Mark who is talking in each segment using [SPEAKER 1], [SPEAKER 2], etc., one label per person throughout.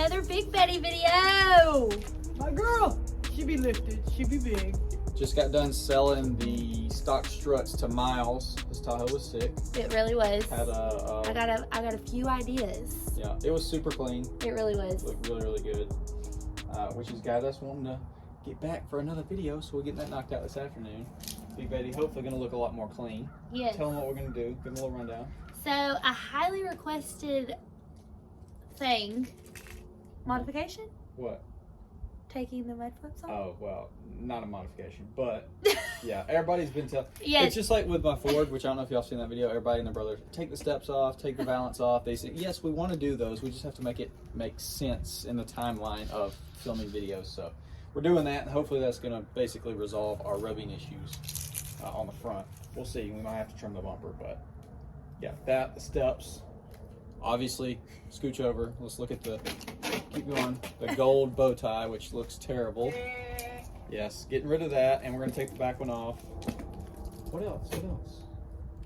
[SPEAKER 1] another Big Betty video.
[SPEAKER 2] My girl, she be lifted, she be big.
[SPEAKER 3] Just got done selling the stock struts to Miles. His Tahoe was sick.
[SPEAKER 1] It really was.
[SPEAKER 3] Had
[SPEAKER 1] I got a few ideas.
[SPEAKER 3] yeah, it was super clean.
[SPEAKER 1] It really was.
[SPEAKER 3] Looked really, really good. Which has got us wanting to get back for another video, so we're getting that knocked out this afternoon. Big Betty, hopefully gonna look a lot more clean.
[SPEAKER 1] Yes.
[SPEAKER 3] Tell them what we're gonna do. Give them a little rundown.
[SPEAKER 1] So a highly requested thing, modification,
[SPEAKER 3] What?
[SPEAKER 1] taking the mud flaps off.
[SPEAKER 3] Oh, well, not a modification, but yeah, everybody's been telling.
[SPEAKER 1] Yes.
[SPEAKER 3] It's just like with my Ford, which I don't know if y'all seen that video. Everybody and their brother take the steps off, take the valance off. They say, yes, we want to do those. We just have to make it make sense in the timeline of filming videos. So we're doing that, and hopefully that's going to basically resolve our rubbing issues on the front. We'll see. We might have to trim the bumper, but yeah, the steps. Obviously, scooch over. Let's look at keep going, the gold bow tie, which looks terrible. Yes, getting rid of that, and we're going to take the back one off. What else? What else?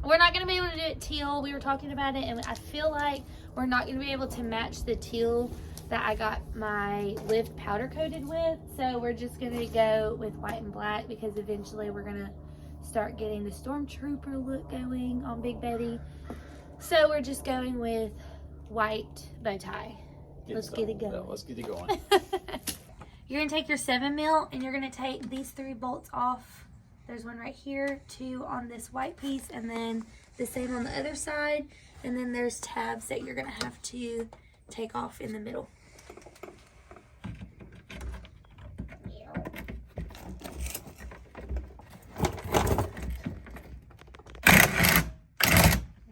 [SPEAKER 1] We're not going to be able to do it teal. We were talking about it, and I feel like we're not going to be able to match the teal that I got my lift powder coated with. So we're just going to go with white and black, because eventually we're going to start getting the Stormtrooper look going on Big Betty. So we're just going with white bow tie. Let's get it going.
[SPEAKER 3] Yeah, let's get it going.
[SPEAKER 1] You're going to take your 7mm and you're going to take these 3 bolts off. There's one right here, 2 on this white piece, and then the same on the other side. And then there's tabs that you're going to have to take off in the middle.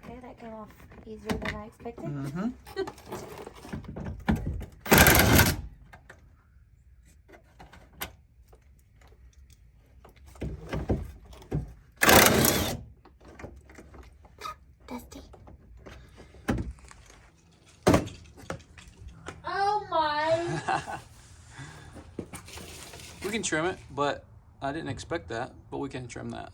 [SPEAKER 1] Okay, that came off easier than I expected.
[SPEAKER 3] Mm-hmm.
[SPEAKER 1] Dusty. Oh my.
[SPEAKER 3] We can trim it, but I didn't expect that, but we can trim that.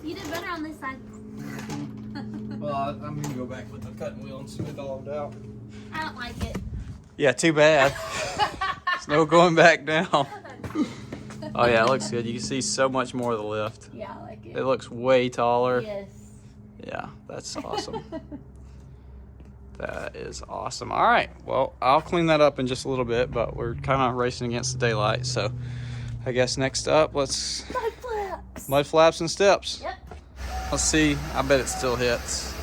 [SPEAKER 1] You did better on this side.
[SPEAKER 3] Well, I'm gonna go back with the cutting wheel and smooth all of it out.
[SPEAKER 1] I don't like it.
[SPEAKER 3] Yeah, too bad. There's no going back down. Oh yeah, it looks good. You can see so much more of the lift.
[SPEAKER 1] Yeah, I like it.
[SPEAKER 3] It looks way taller.
[SPEAKER 1] Yes.
[SPEAKER 3] Yeah, that's awesome. That is awesome. All right, well, I'll clean that up in just a little bit, but we're kind of racing against the daylight. So I guess next up, let's
[SPEAKER 1] Mud flaps.
[SPEAKER 3] mud flaps and steps.
[SPEAKER 1] Yep.
[SPEAKER 3] Let's see. I bet it still hits.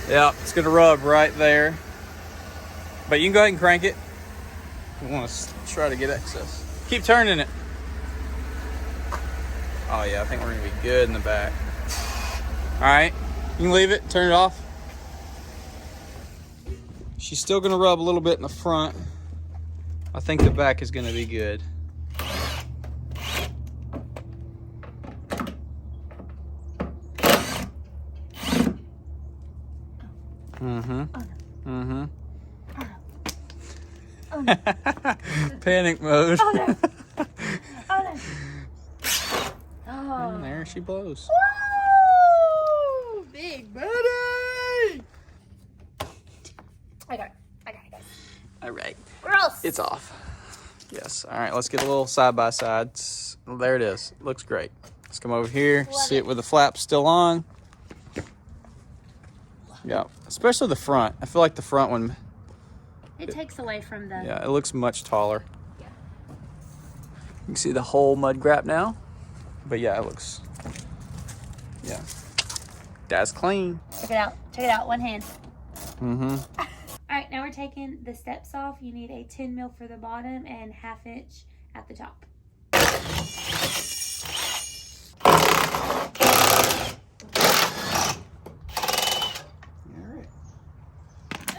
[SPEAKER 3] Yeah, it's gonna rub right there. But you can go ahead and crank it. We want to try to get excess. Keep turning it. Oh yeah, I think we're gonna be good in the back. All right, you can leave it, turn it off. She's still gonna rub a little bit in the front. I think the back is gonna be good. Mm-hmm. Mm-hmm.
[SPEAKER 1] Oh no.
[SPEAKER 3] Panic mode.
[SPEAKER 1] Oh no. Oh no. Oh.
[SPEAKER 3] And there she blows.
[SPEAKER 1] Woo! Big Betty! I got it, guys.
[SPEAKER 3] All right.
[SPEAKER 1] Gross.
[SPEAKER 3] It's off. Yes. All right, let's get a little side by side. There it is. Looks great. Let's come over here.
[SPEAKER 1] Love
[SPEAKER 3] See
[SPEAKER 1] it.
[SPEAKER 3] it with the flaps still on. Yeah, especially the front. I feel like the front one,
[SPEAKER 1] It takes away from the...
[SPEAKER 3] yeah, it looks much taller.
[SPEAKER 1] Yeah.
[SPEAKER 3] You can see the whole mud grab now. But yeah, it looks, yeah. That's clean.
[SPEAKER 1] Check it out. Check it out. One hand.
[SPEAKER 3] Mm-hmm.
[SPEAKER 1] All right, now we're taking the steps off. You need a 10mm for the bottom and 1/2 inch at the top.
[SPEAKER 3] All right.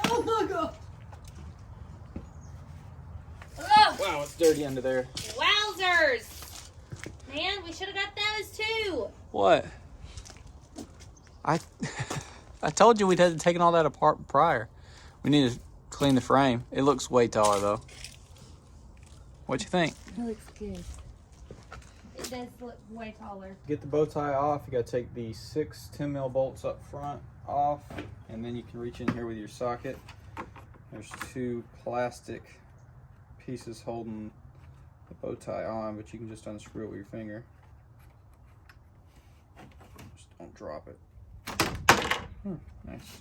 [SPEAKER 2] Oh my god!
[SPEAKER 1] Oh,
[SPEAKER 3] Wow, it's dirty under there.
[SPEAKER 1] wowzers! Man, we should have got those too.
[SPEAKER 3] What? I told you we'd had taken all that apart prior. We need to clean the frame. It looks way taller though. What you think?
[SPEAKER 1] It looks good. It does look way taller.
[SPEAKER 3] Get the bow tie off. You gotta take the 6 10 mil bolts up front off, and then you can reach in here with your socket. There's 2 plastic pieces holding the bow tie on, but you can just unscrew it with your finger. Just don't drop it. Nice.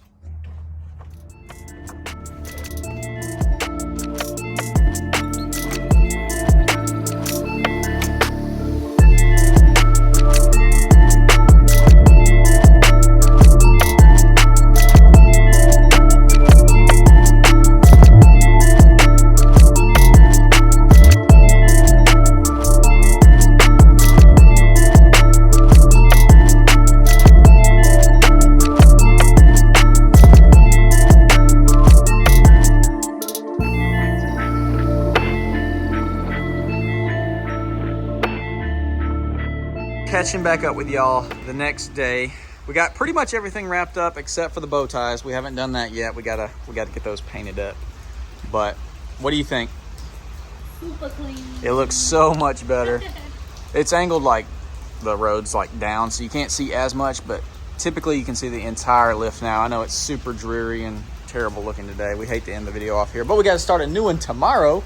[SPEAKER 3] Catching back up with y'all the next day. We got pretty much everything wrapped up except for the bow ties. We haven't done that yet. We gotta get those painted up. But what do you think?
[SPEAKER 1] Super clean.
[SPEAKER 3] It looks so much better. It's angled like the road's like down, so you can't see as much, but typically you can see the entire lift now. I know it's super dreary and terrible looking today. We hate to end the video off here, but we gotta start a new one tomorrow.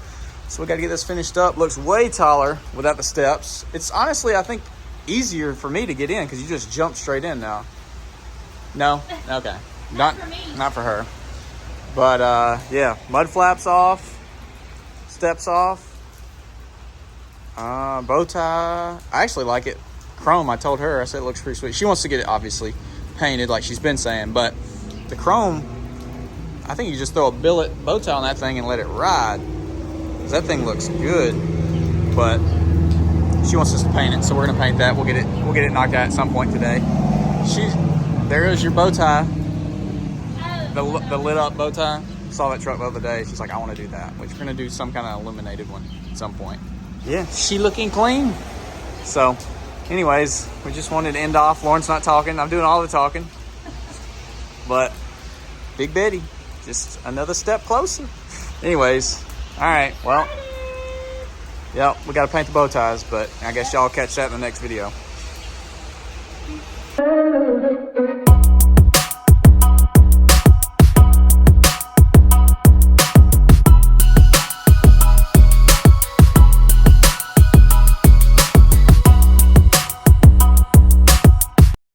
[SPEAKER 3] So we gotta get this finished up. Looks way taller without the steps. It's honestly, I think, easier for me to get in because you just jump straight in now. No? Okay.
[SPEAKER 1] Not for me.
[SPEAKER 3] Not for her. But yeah, mud flaps off, steps off, bow tie. I actually like it chrome. I told her, I said it looks pretty sweet. She wants to get it obviously painted like she's been saying, but the chrome, I think you just throw a billet bow tie on that thing and let it ride. 'Cause that thing looks good, but she wants us to paint it, so we're gonna paint that. We'll get it knocked out at some point today. There is your bow tie, the lit up bow tie. Saw that truck the other day. She's like, I want to do that. We're gonna do some kind of illuminated one at some point. Yeah, she looking clean. So, anyways, we just wanted to end off. Lauren's not talking. I'm doing all the talking, but Big Betty, just another step closer. Anyways, all right. Well. Yep, we gotta paint the bow ties, but I guess y'all catch that in the next video.